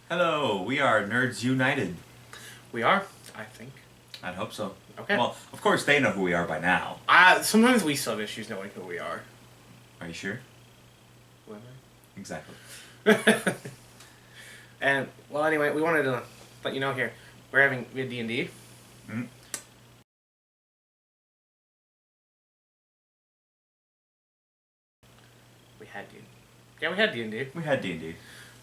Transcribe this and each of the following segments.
Hello, we are Nerds United. We are, I think. I'd hope so. Okay. Well, of course they know who we are by now. Sometimes we still have issues knowing who we are. Are you sure? Who am Exactly. I? And, well, anyway, we wanted to let you know here. We had D&D. Mm-hmm. We had D&D. Yeah, we had D&D. We had D&D.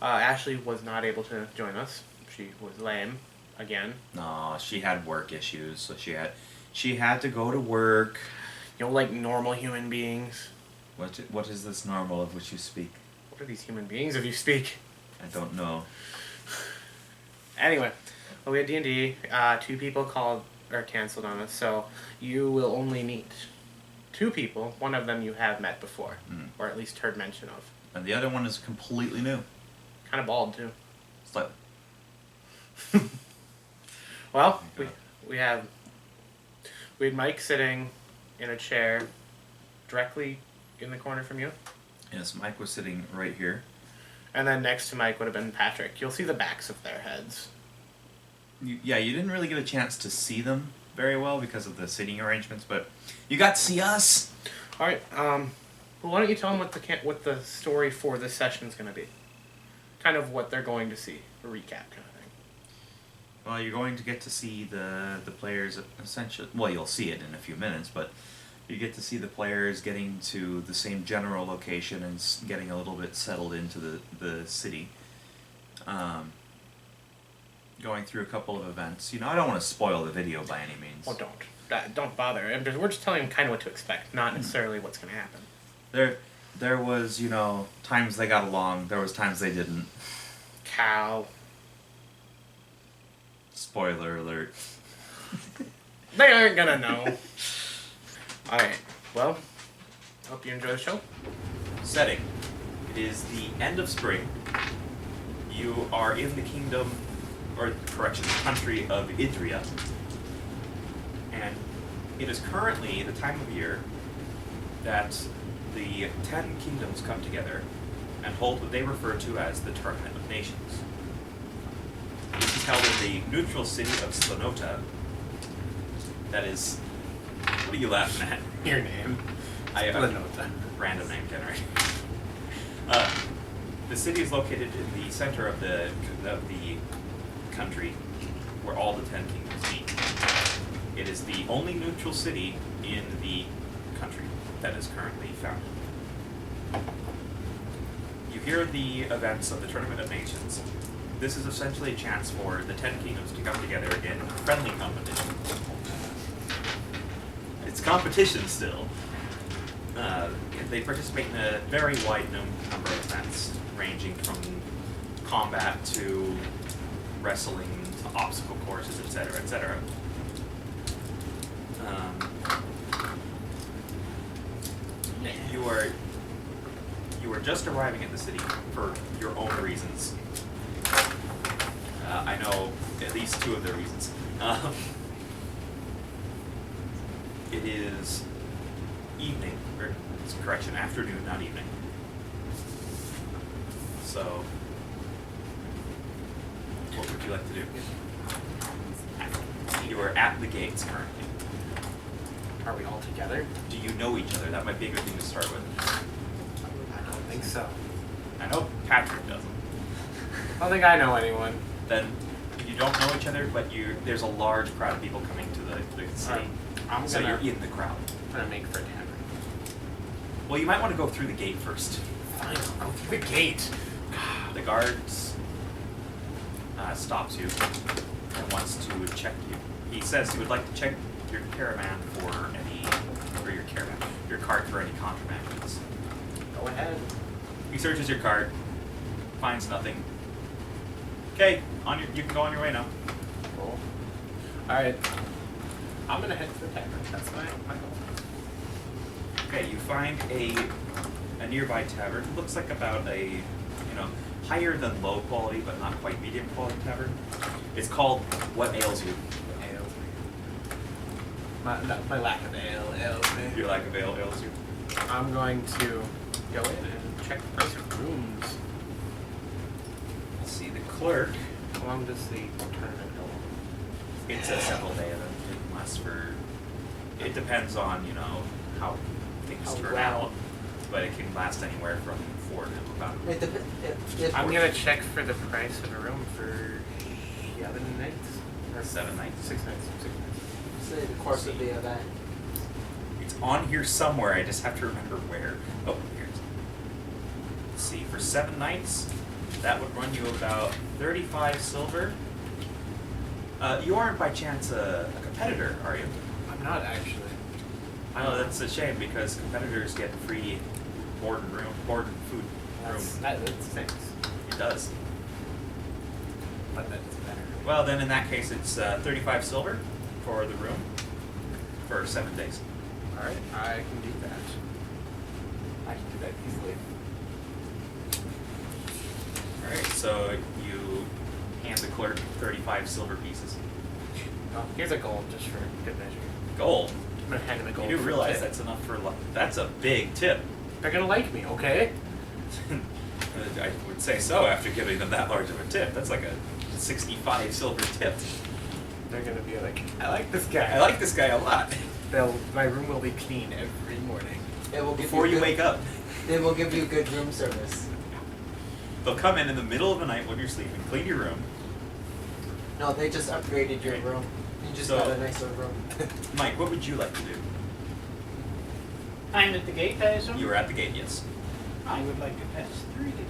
Ashley was not able to join us. She was lame again. No, she had work issues, so she had to go to work. You know, like normal human beings. What is this normal of which you speak? What are these human beings if you speak? I don't know. Anyway, well, we had D&D. 2 people called or canceled on us, so you will only meet 2 people. One of them you have met before, or at least heard mention of. And the other one is completely new. Kind of bald too. Slightly. Well, we had Mike sitting in a chair directly in the corner from you. Yes, Mike was sitting right here. And then next to Mike would have been Patrick. You'll see the backs of their heads. You didn't really get a chance to see them very well because of the seating arrangements, but you got to see us. All right. Well, why don't you tell them what the story for this session is going to be? Kind of what they're going to see. A recap kind of thing. Well, you're going to get to see the players essentially. Well, you'll see it in a few minutes, but you get to see the players getting to the same general location and getting a little bit settled into the city. Going through a couple of events. I don't want to spoil the video by any means. Well, don't bother. We're just telling them kind of what to expect, not necessarily what's going to happen. There was, times they got along. There was times they didn't. Cow. Spoiler alert. They aren't gonna know. Alright, well, hope you enjoy the show. Setting. It is the end of spring. You are in the country of Idria. And it is currently the time of year that the 10 kingdoms come together and hold what they refer to as the Tournament of Nations. This is held in the neutral city of Slanota. That is... What are you laughing at? Your name. Slanota. Random name generator. The city is located in the center of the country where all the 10 kingdoms meet. It is the only neutral city in the country that is currently founded. You hear the events of the Tournament of Nations. This is essentially a chance for the 10 kingdoms to come together in friendly competition. It's competition still. They participate in a very wide number of events, ranging from combat to wrestling to obstacle courses, etc., etc. You are just arriving at the city for your own reasons. I know at least 2 of the reasons. It is evening, or afternoon, not evening. So, what would you like to do? You are at the gates currently. Are we all together? Do you know each other? That might be a good thing to start with. I don't think so. I know Patrick doesn't. I don't think I know anyone. Then you don't know each other, but there's a large crowd of people coming to the city. So you're in the crowd. I'm gonna make for a tavern. Well, you might want to go through the gate first. Fine, I'll go through the gate. The guards stops you and wants to check you. He says he would like to check your caravan your cart for any contraband goods. Go ahead. He searches your cart, finds nothing. Okay, you can go on your way now. Cool. Alright. I'm gonna head to the tavern. That's my goal. Okay, you find a nearby tavern. It looks like about a, higher than low quality, but not quite medium quality tavern. It's called What Ails You. Ails me. My lack of ale ails me. Your lack of ale ails you. I'm going to go in and check the price of rooms. Let's see, the clerk, How long does the tournament go on? it's a several day event. It lasts for. It depends on how things How turn well. out, but it can last anywhere from 4 to about. If I'm gonna check for the price of a room for 7 nights. Or 7 nights. 6 nights. 6 nights. say the course of the event. It's on here somewhere. I just have to remember where. Oh, here it is. Let's see. For 7 nights, that would run you about 35 silver. You aren't by chance a competitor, are you? I'm not actually. I know that's a shame because competitors get free board and food room. That stinks. It does. But that's better. Well, then in that case, it's 35 silver for the room for 7 days. Alright, I can do that. I can do that easily. All right, so you hand the clerk 35 silver pieces. Oh, here's a gold just for good measure. Gold. I'm gonna hand him a gold. You do for realize tip. that's enough for that's a big tip. They're gonna like me, okay? I would say so after giving them that large of a tip. That's like a 65 silver tip. They're gonna be like, I like this guy. I like this guy a lot. My room will be clean every morning. It will give Before you good, wake up, They will give you good room service. they'll come in the middle of the night when you're sleeping, clean your room. No, they just upgraded your room. You just So- got a nicer room. Mike, what would you like to do? I'm at the gate, I assume? You were at the gate, yes. I would like to pass through the gate.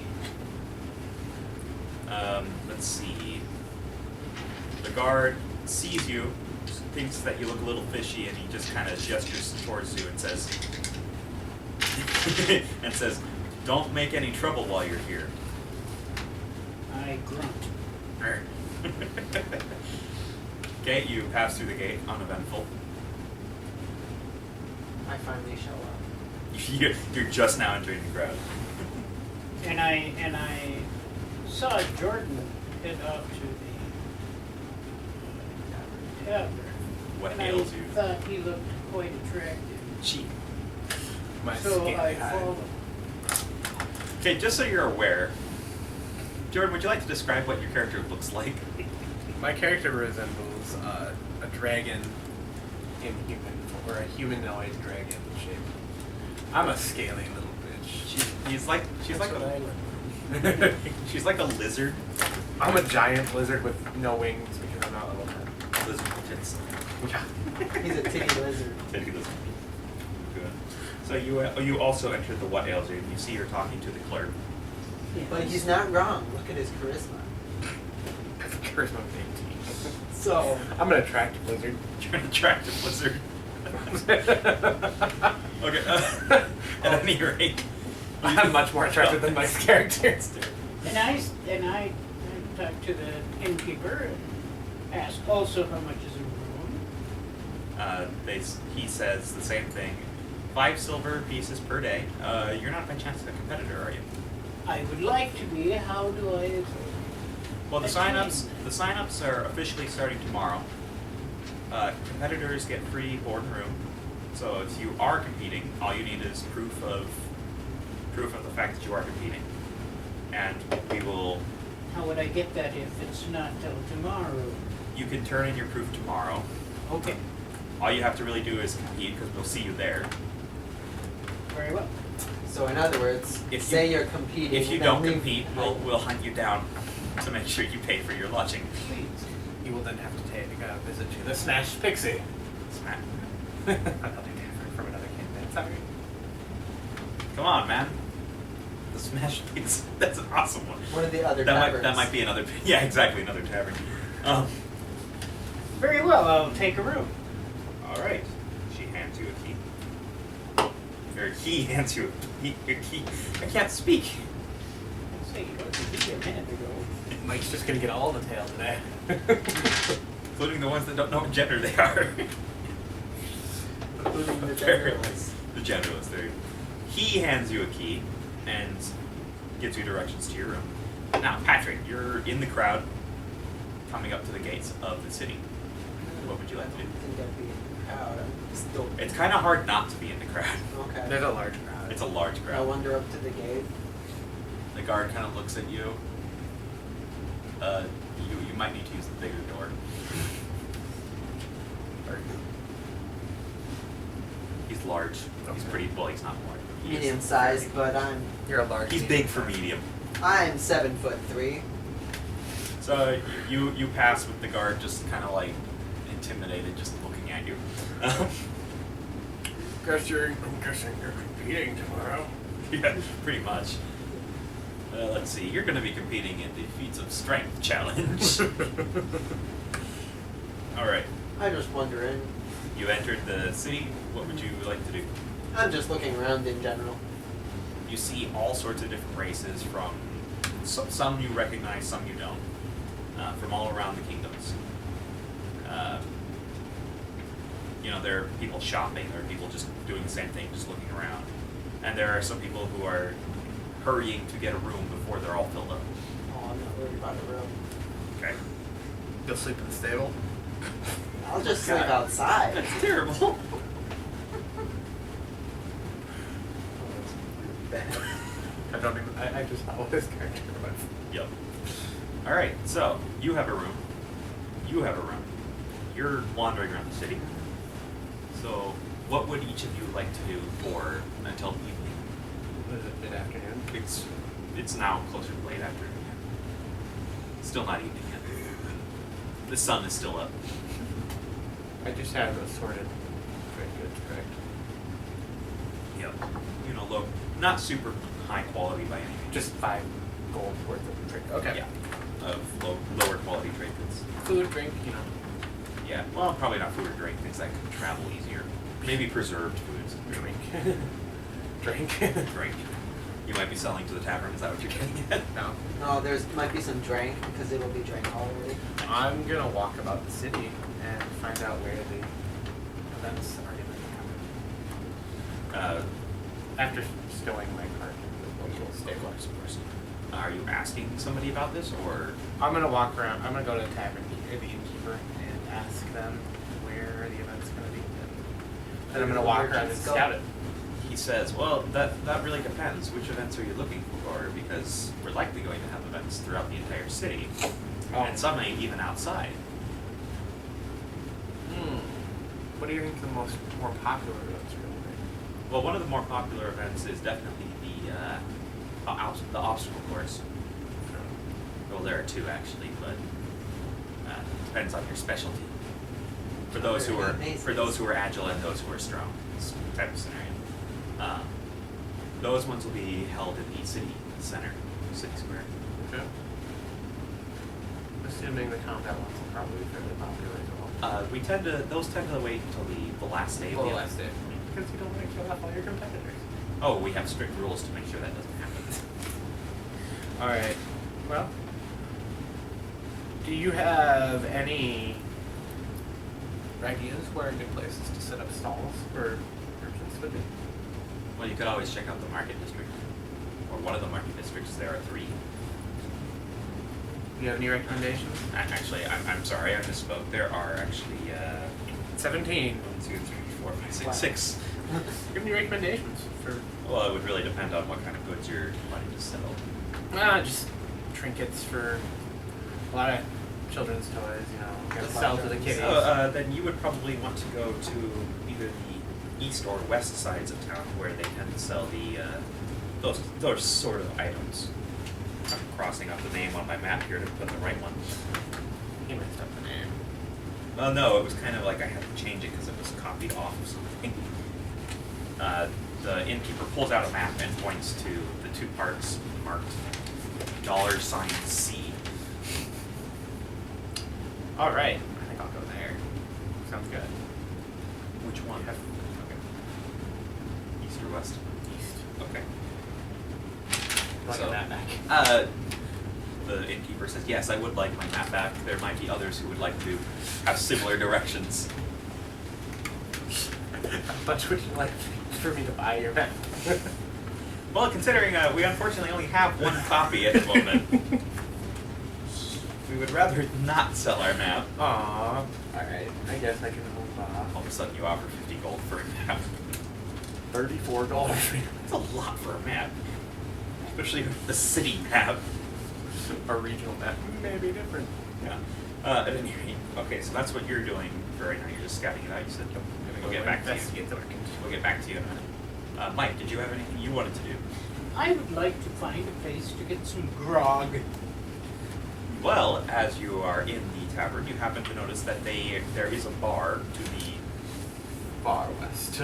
Let's see. The guard sees you, thinks that you look a little fishy, and he just kind of gestures towards you and says, "Don't make any trouble while you're here." I grunt. Arr. Okay, you pass through the gate, uneventful. I finally show up. You're just now entering the crowd. And I saw Jordan head up to the tavern. What and ails I you? thought he looked quite attractive. Cheap. My So scaly I eye. followed. Okay, just so you're aware, Jordan, would you like to describe what your character looks like? My character resembles a dragon in human, or a humanoid dragon shape. I'm a scaly little bitch. She's like That's what I a look. she's like a lizard. I'm a giant lizard with no wings because I'm not a little man. Lizard tits. Yeah. He's a titty lizard. Titty lizard. Good. So you also entered the what ails you, and you see her talking to the clerk. But he's not wrong. Look at his charisma. Charisma of 18. So, I'm an attractive lizard. You're an attractive lizard. Okay. At any rate, I'm much more attractive than my character. And I talked to the innkeeper and asked also how much is a room. He says the same thing. 5 silver pieces per day. You're not by chance a competitor, are you? I would like to be. How do I? Well, the That's sign-ups are officially starting tomorrow. Competitors get free board and room. So if you are competing, all you need is proof of the fact that you are competing, and we will. How would I get that if it's not till tomorrow? You can turn in your proof tomorrow. Okay, All you have to really do is compete because we'll see you there. very well. so in other words, If say you- you're competing. If you then don't leave- compete, we'll hunt you down to make sure you pay for your lodging. Please. You will then have to take a visit to the Smashed Pixie. Smack. Another tavern from another campaign. Sorry. Come on, man. The Smash Pizza. That's an awesome one. One of the other That taverns. might be another. Yeah, exactly, another tavern. Very well. I'll take a room. All right. She hands you a key. Or he hands you a key. I can't speak. Let's see. What did you do a minute ago? Mike's just gonna get all the tail today. Including the ones that don't know what gender they are. Including the Very generals. nice. The generalist, there. He hands you a key and gives you directions to your room. Now, Patrick, you're in the crowd coming up to the gates of the city. What would you like to do? I think I'd be in the crowd. I'm still. It's kind of hard not to be in the crowd. Okay. There's a large crowd. It's a large I crowd. wander up to the gate. The guard kind of looks at you. You might need to use the bigger door. He's large. He's pretty, well, he's not large. He is Medium sized, but You're a large. He's big for medium. I'm 7'3". So you pass with the guard just kind of like intimidated, just looking at you. I'm guessing you're competing tomorrow. Yeah, pretty much. Let's see. You're going to be competing in the feats of strength challenge. All right. I'm just wondering. You entered the city. What would you like to do? I'm just looking around in general. You see all sorts of different races from some you recognize, some you don't, from all around the kingdoms. There are people shopping, there are people just doing the same thing, just looking around. And there are some people who are hurrying to get a room before they're all filled up. Oh, I'm not worried about a room. Okay. You'll sleep in the stable. I'll just sleep outside. That's terrible. I just follow this character. Yep. All right. So you have a room. You have a room. You're wandering around the city. So, what would each of you like to do for until the evening? What is it, mid-afternoon? It's now closer to late afternoon. Still not evening yet. The sun is still up. I just have assorted trade goods, correct? Yep. Low, not super high quality by any means. Just 5 gold worth of trade. Okay. Yeah. Of lower quality trade goods. Food, drink, Yeah. Well, probably not food or drink, things that can travel easier. Maybe preserved foods. drink. Drink. Drink. You might be selling to the tavern. Is that what you're getting at? No. No, might be some drink because it'll be drank already. I'm gonna walk about the city and find out where the events are gonna be coming. After stowing my cart in the local stable. Of course. Are you asking somebody about this, or? I'm gonna walk around. I'm gonna go to the tavern, or the innkeeper, and ask them where the event's gonna be. Then I'm gonna walk around and scout it. He says, well, that really depends. Which events are you looking for? Because we're likely going to have events throughout the entire city, and some may even outside. What do you think the more popular events are going to be? Well, one of the more popular events is definitely the obstacle course. Well, there are 2 actually, but depends on your specialty. For those who are agile and those who are strong, it's type of scenario. Those ones will be held in the city center, city square. Okay. Assuming the combat ones will probably be fairly popular as well. Those tend to wait until the last day of the event. last day. Because you don't want to kill off all your competitors. Oh, we have strict rules to make sure that doesn't happen. Alright. Well, do you have any ideas where good places to set up stalls for merchants would be? Well, you could always check out the market district, or one of the market districts. There are 3. Do you have any recommendations? Actually, I'm sorry, I misspoke. There are actually 17. 1, 2, 3, 4, 5, 6, 6. Do you have any recommendations for? Well, it would really depend on what kind of goods you're wanting to sell. Just trinkets for a lot of children's toys, to sell to the kiddies. So, then you would probably want to go to either the east or west sides of town, where they tend to sell those sort of items. I'm crossing out the name on my map here to put the right one. He messed up the name. Well, no, it was kind of like I had to change it because it was copied off of something. The innkeeper pulls out a map and points to the 2 parts marked $C. All right, I think I'll go there. Sounds good. Which one? Okay. East or west? East. Okay. Like So, that back. The innkeeper says, yes, I would like my map back. There might be others who would like to have similar directions. How much would you like for me to buy your map? Well, considering we unfortunately only have 1 copy at the moment, we would rather not sell our map. Aww. Alright, I guess I can move off. All of a sudden you offer 50 gold for a map. $34. That's a lot for a map. Especially the city map. Our regional map may be different. Yeah. At any rate, okay, so that's what you're doing for right now. You're just scouting it out. You said we'll get back to you. Investigate the workings. We'll get back to you in a minute. Mike, did you have anything you wanted to do? I would like to find a place to get some grog. Well, as you are in the tavern, you happen to notice that there is a bar to the Far west.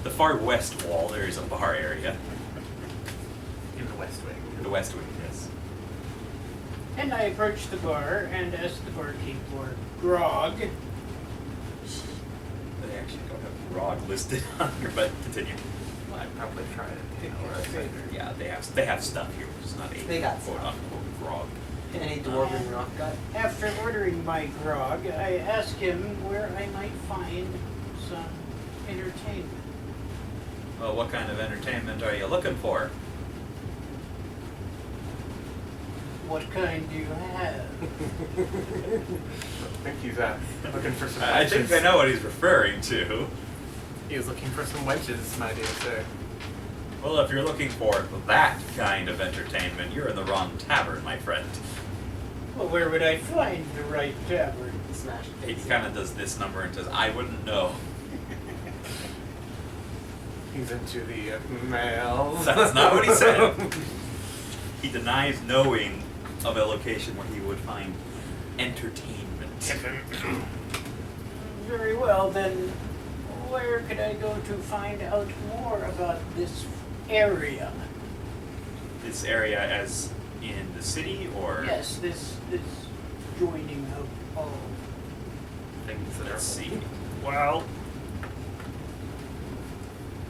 the far west wall. There is a bar area. In the west wing. The west wing, yes. And I approached the bar and asked the barkeep for grog. They actually don't have grog listed on here, but continue. Well, I'd probably try it. Yeah, they have stuff here, just not a They got quote stuff. unquote grog. Any dwarven rock gut? After ordering my grog, I asked him where I might find some entertainment. Well, what kind of entertainment are you looking for? What kind do you have? I think he's looking for some I wenches. think I know what he's referring to. He was looking for some wenches, my dear sir. Well, if you're looking for that kind of entertainment, you're in the wrong tavern, my friend. Well, where would I find the right tavern? Smash He face. kind of does this number and says, I wouldn't know. He's into the males. That's not what he said. He denies knowing of a location where he would find entertainment. Very well, then where could I go to find out more about this area? This area as in the city, or? Yes, this joining of all. Things that are Let's see. Well,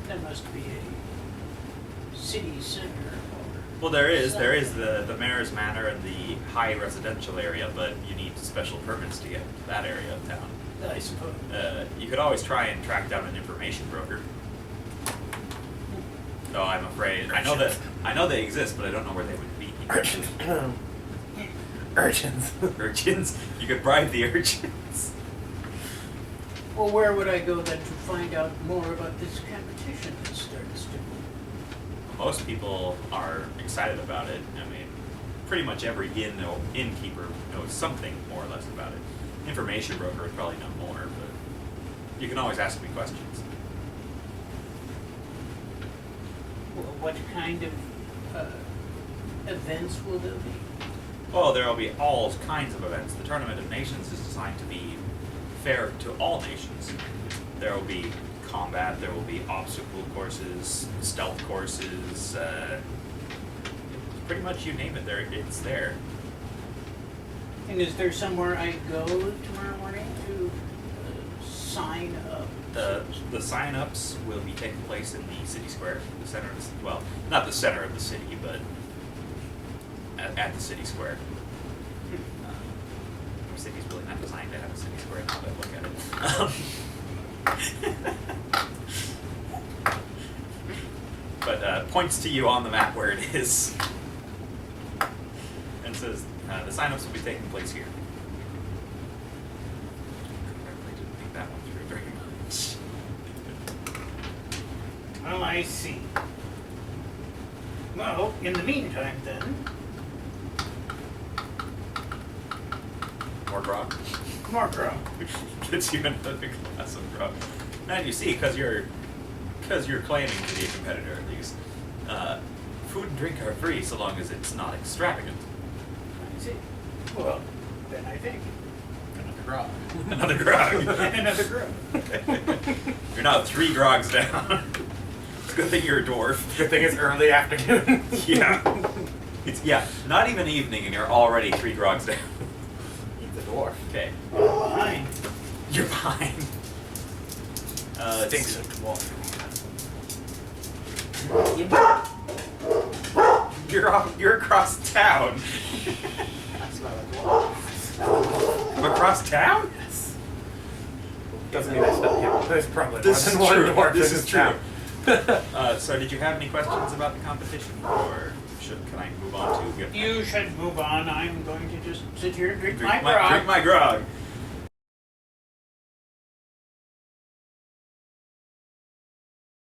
There must be a city center or... well, there is the mayor's manor and the high residential area, but you need special permits to get to that area of town. I suppose. You could always try and track down an information broker. Though I'm afraid I know they exist, but I don't know where they would be. urchins. Urchins. Urchins? You could bribe the urchins. Well, where would I go then to find out more about this competition that starts to... Most people are excited about it. I mean, pretty much every innkeeper knows something more or less about it. Information broker would probably know more, but you can always ask me questions. Well, what kind of events will there be? Oh, there will be all kinds of events. The Tournament of Nations is designed to be fair to all nations. There will be combat, there will be obstacle courses, stealth courses, pretty much you name it, it's there. And is there somewhere I go tomorrow morning to sign up? The sign-ups will be taking place in the city square, the center of the city. Well, not the center of the city, but at the city square. The city's really not designed to have a city square now that I look at it. But points to you on the map where it is. And says the sign-ups will be taking place here. I didn't think that one through very much. Oh, I see. Well, in the meantime then, More grog. more grog. Gets you another glass of grog. And you see, because you're claiming to be a competitor at least, food and drink are free so long as it's not extravagant. I see. Well, then I think. Another grog. Another grog. Another grog. You're now 3 grogs down. It's a good thing you're a dwarf. Good thing it's early afternoon. Yeah. It's not even evening and you're already 3 grogs down. Eat the dwarf. Okay. Fine. You're fine. Stinks of dwarf. You're across town. That's not a dwarf. Across town? Yes. Doesn't mean I smell him. There's probably This more is than one true. dwarf This in is town. So did you have any questions about the competition, or can I move on to You should move on. I'm going to just sit here and drink my drink grog. my grog?